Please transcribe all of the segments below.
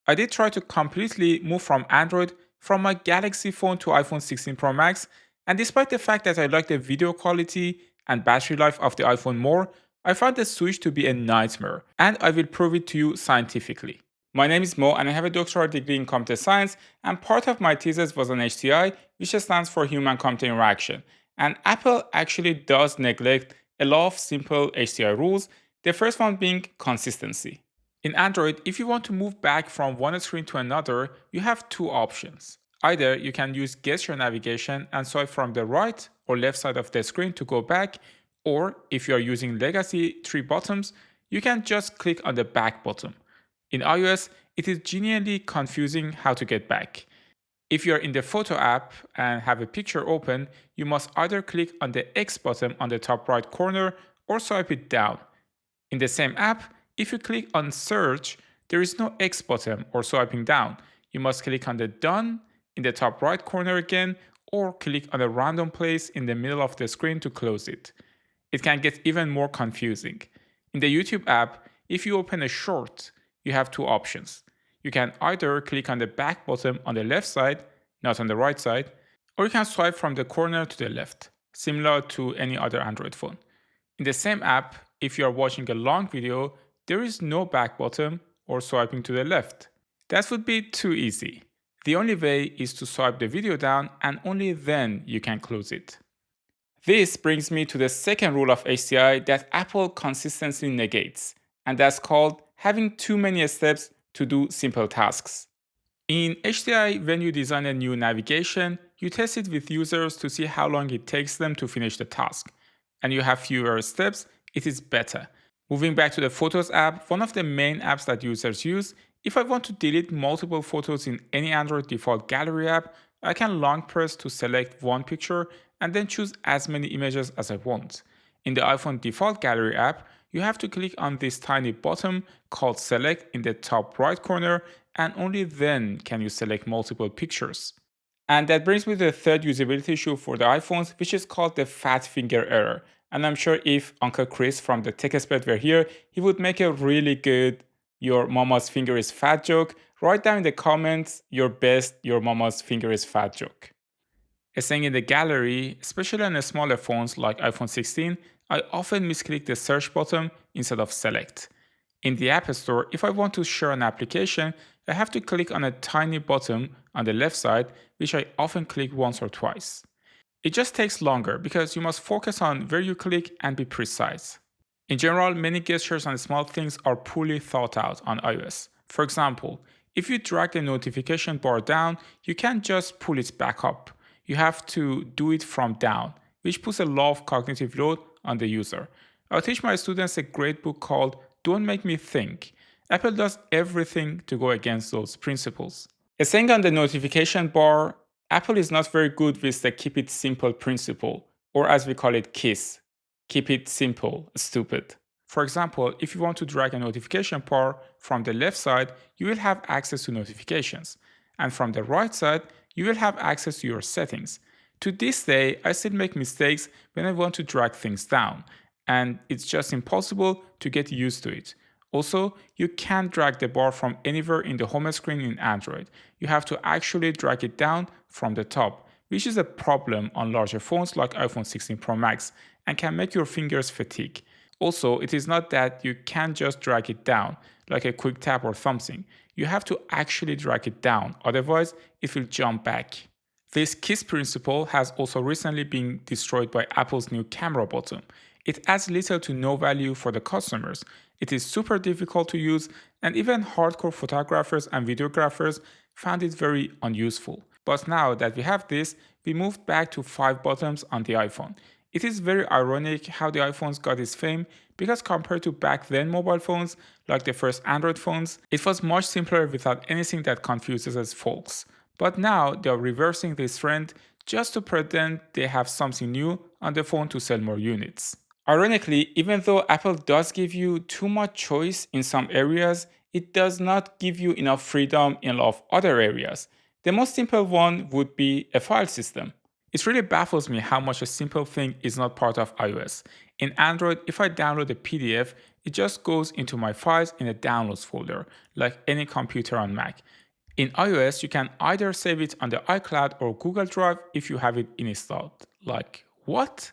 I did try to completely move from Android from my Galaxy phone to iPhone 16 Pro Max, and despite the fact that I like the video quality and battery life of the iPhone more, I found the switch to be a nightmare, and I will prove it to you scientifically. My name is Mo and I have a doctoral degree in computer science, and part of my thesis was on HCI, which stands for Human-Computer Interaction. And Apple actually does neglect a lot of simple HCI rules, the first one being consistency. In Android, if you want to move back from one screen to another, you have two options. Either you can use gesture navigation and swipe from the right or left side of the screen to go back, or if you are using legacy 3 buttons, you can just click on the back button. In iOS, it is genuinely confusing how to get back. If you are in the Photo app and have a picture open, you must either click on the X button on the top right corner or swipe it down. In the same app, if you click on Search, there is no X button or swiping down. You must click on the Done in the top right corner again, or click on a random place in the middle of the screen to close it. It can get even more confusing. In the YouTube app, if you open a short, you have two options. You can either click on the back button on the left side, not on the right side, or you can swipe from the corner to the left, similar to any other Android phone. In the same app, if you are watching a long video, there is no back button or swiping to the left. That would be too easy. The only way is to swipe the video down and only then you can close it. This brings me to the second rule of HCI that Apple consistently negates, and that's called having too many steps to do simple tasks. In HCI, when you design a new navigation, you test it with users to see how long it takes them to finish the task. And you have fewer steps, it is better. Moving back to the Photos app, one of the main apps that users use, if I want to delete multiple photos in any Android default gallery app, I can long press to select one picture and then choose as many images as I want. In the iPhone default gallery app, you have to click on this tiny button called Select in the top right corner, and only then can you select multiple pictures. And that brings me to the third usability issue for the iPhones, which is called the fat finger error. And I'm sure if Uncle Chris from the Tech Expert were here, he would make a really good "your mama's finger is fat" joke. Write down in the comments your best "your mama's finger is fat" joke. Staying in the gallery, especially on smaller phones like iPhone 16, I often misclick the search button instead of select. In the App Store, if I want to share an application, I have to click on a tiny button on the left side, which I often click once or twice. It just takes longer because you must focus on where you click and be precise. In general, many gestures and small things are poorly thought out on iOS. For example, if you drag the notification bar down, you can't just pull it back up. You have to do it from down, which puts a lot of cognitive load on the user. I teach my students a great book called Don't Make Me Think. Apple does everything to go against those principles. Staying on the notification bar, Apple is not very good with the keep it simple principle, or as we call it KISS. Keep it simple, stupid. For example, if you want to drag a notification bar from the left side, you will have access to notifications. And from the right side, you will have access to your settings. To this day, I still make mistakes when I want to drag things down, and it's just impossible to get used to it. Also, you can't drag the bar from anywhere in the home screen in Android. You have to actually drag it down from the top, which is a problem on larger phones like iPhone 16 Pro Max and can make your fingers fatigue. Also, it is not that you can just drag it down, like a quick tap or something. You have to actually drag it down, otherwise it will jump back. This KISS principle has also recently been destroyed by Apple's new camera button. It adds little to no value for the customers. It is super difficult to use, and even hardcore photographers and videographers found it very unuseful. But now that we have this, we moved back to 5 buttons on the iPhone. It is very ironic how the iPhones got its fame, because compared to back then mobile phones, like the first Android phones, it was much simpler without anything that confuses us folks. But now they are reversing this trend just to pretend they have something new on the phone to sell more units. Ironically, even though Apple does give you too much choice in some areas, it does not give you enough freedom in a lot of other areas. The most simple one would be a file system. It really baffles me how much a simple thing is not part of iOS. In Android, if I download a PDF, it just goes into my files in a downloads folder, like any computer on Mac. In iOS, you can either save it on the iCloud or Google Drive if you have it installed. Like, what?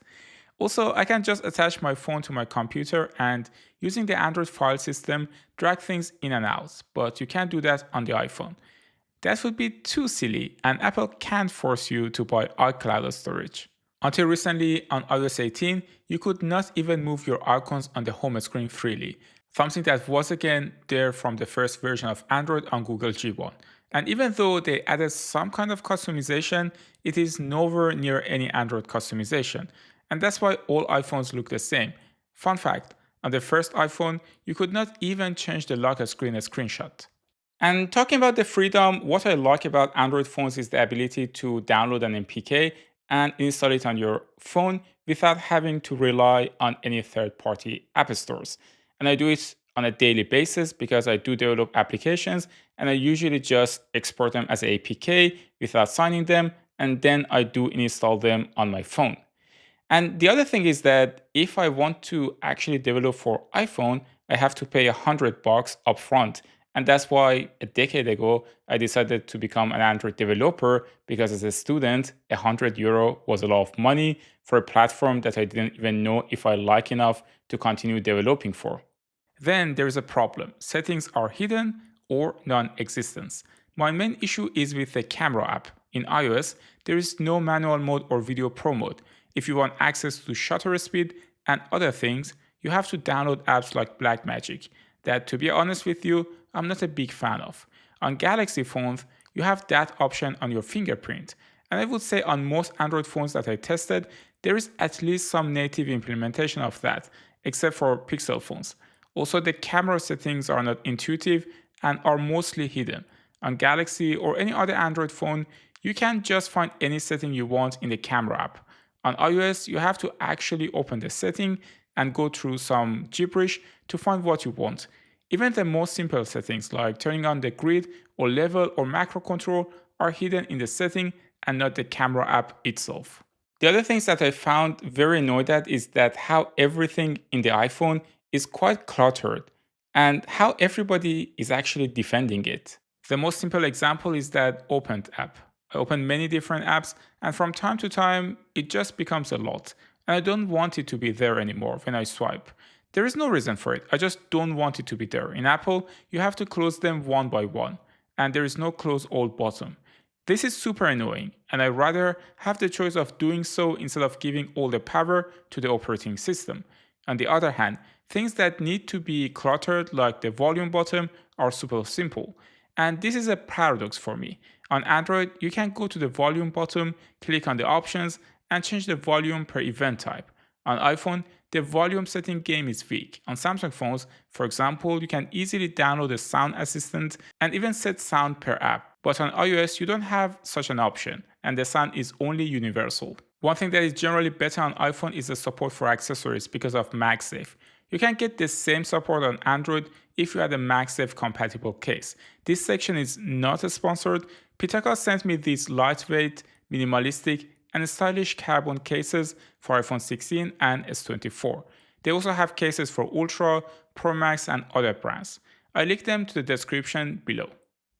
Also, I can just attach my phone to my computer and using the Android file system, drag things in and out, but you can't do that on the iPhone. That would be too silly, and Apple can't force you to buy iCloud storage. Until recently, on iOS 18, you could not even move your icons on the home screen freely, something that was again there from the first version of Android on Google G1. And even though they added some kind of customization, it is nowhere near any Android customization. And that's why all iPhones look the same. Fun fact, on the first iPhone, you could not even change the lock screen screenshot. And talking about the freedom, what I like about Android phones is the ability to download an APK and install it on your phone without having to rely on any third-party app stores. And I do it on a daily basis because I do develop applications and I usually just export them as APK without signing them, and then I do install them on my phone. And the other thing is that if I want to actually develop for iPhone, I have to pay $100 upfront. And that's why a decade ago, I decided to become an Android developer because as a student, €100 was a lot of money for a platform that I didn't even know if I like enough to continue developing for. Then there's a problem. Settings are hidden or non-existent. My main issue is with the camera app. In iOS, there is no manual mode or video pro mode. If you want access to shutter speed and other things, you have to download apps like Blackmagic, that to be honest with you, I'm not a big fan of. On Galaxy phones, you have that option on your fingerprint. And I would say on most Android phones that I tested, there is at least some native implementation of that, except for Pixel phones. Also, the camera settings are not intuitive and are mostly hidden. On Galaxy or any other Android phone, you can just find any setting you want in the camera app. On iOS, you have to actually open the setting and go through some gibberish to find what you want. Even the most simple settings like turning on the grid or level or macro control are hidden in the setting and not the camera app itself. The other things that I found very annoyed at is that how everything in the iPhone is quite cluttered and how everybody is actually defending it. The most simple example is that Opened app. I open many different apps and from time to time it just becomes a lot and I don't want it to be there anymore when I swipe. There is no reason for it, I just don't want it to be there. In Apple, you have to close them one by one and there is no close all button. This is super annoying and I'd rather have the choice of doing so instead of giving all the power to the operating system. On the other hand, things that need to be cluttered like the volume button are super simple. And this is a paradox for me. On Android, you can go to the volume button, click on the options, and change the volume per event type. On iPhone, the volume setting game is weak. On Samsung phones, for example, you can easily download a sound assistant and even set sound per app. But on iOS, you don't have such an option, and the sound is only universal. One thing that is generally better on iPhone is the support for accessories because of MagSafe. You can get the same support on Android if you had a MagSafe compatible case. This section is not sponsored. Pitaka sent me these lightweight, minimalistic, and stylish carbon cases for iPhone 16 and S24. They also have cases for Ultra, Pro Max, and other brands. I link them to the description below.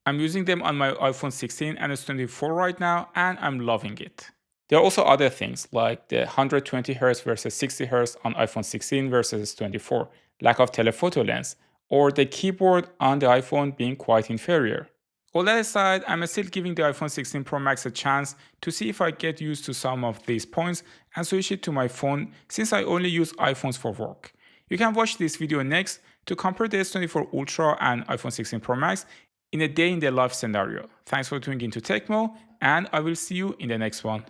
I'm using them on my iPhone 16 and S24 right now, and I'm loving it. There are also other things like the 120Hz versus 60Hz on iPhone 16 versus S24, lack of telephoto lens, or the keyboard on the iPhone being quite inferior. All that aside, I'm still giving the iPhone 16 Pro Max a chance to see if I get used to some of these points and switch it to my phone since I only use iPhones for work. You can watch this video next to compare the S24 Ultra and iPhone 16 Pro Max in a day in the life scenario. Thanks for tuning into TechMo, and I will see you in the next one.